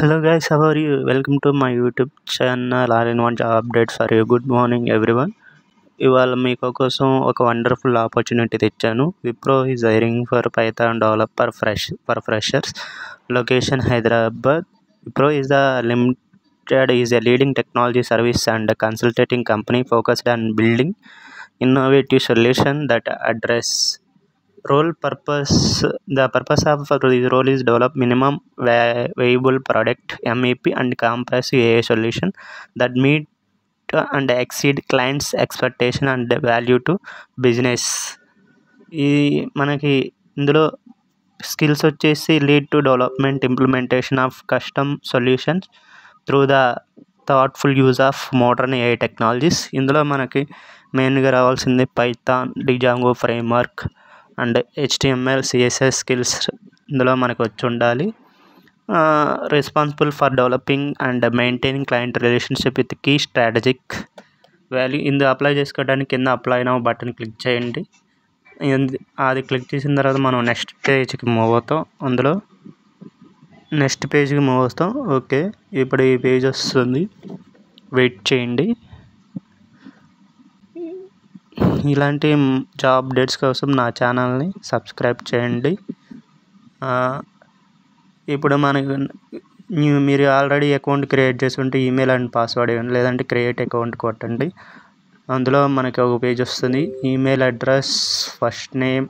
Hello guys, how are you? Welcome to my YouTube channel all-in-one job updates for you. Good morning everyone. ఇవాళ మీకు కోసం ఒక wonderful opportunity తెచ్చాను. Wipro is hiring for Python developer for freshers. Location Hyderabad. Wipro is a leading technology service and consulting company focused on building innovative solutions that address the purpose of this role is develop minimum viable product MEP and comprehensive AI solution that meet and exceed clients expectation and value to business. ఈ మనకి ఇందులో skills వచ్చేసి lead to development implementation of custom solutions through the thoughtful use of modern AI technologies. ఇందులో మనకి మెయిన్గా రావాల్సింది Python, Django framework and HTML CSS skills ఇందులో మనకు వచ్చి ఉండాలి. Responsible for developing and maintaining client relationship with key strategic value. ఇందులో apply చేసుకోవడానికి కింద అప్లై నౌ బటన్ క్లిక్ చేయండి. అది క్లిక్ చేసిన తర్వాత మనం నెక్స్ట్ పేజ్కి మూవ్ అవుతాం. అందులో నెక్స్ట్ పేజ్కి మూవ్ అవుతాం. ఓకే, ఇప్పుడు ఈ పేజ్ వస్తుంది, వెయిట్ చేయండి. ఇలాంటి జాబ్ అప్డేట్స్ కోసం నా ఛానల్ని సబ్స్క్రైబ్ చేయండి. ఇప్పుడు మనకు మీరు ఆల్రెడీ అకౌంట్ క్రియేట్ చేసి ఉంటే ఈమెయిల్ అండ్ పాస్వర్డ్ ఇవ్వండి, లేదంటే క్రియేట్ అకౌంట్ కొట్టండి. అందులో మనకి ఒక పేజ్ వస్తుంది. Email address, first name,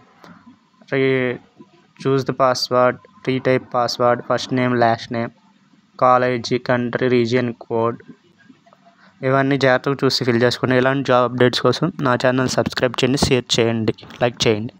choose the password, retype password, first name, last name, college, country, region code, ఇవన్నీ జాగ్రత్తగా చూసి ఫిల్ చేసుకోండి. ఇలాంటి జాబ్ అప్డేట్స్ కోసం నా ఛానల్ సబ్స్క్రైబ్ చేయండి, షేర్ చేయండి, లైక్ చేయండి.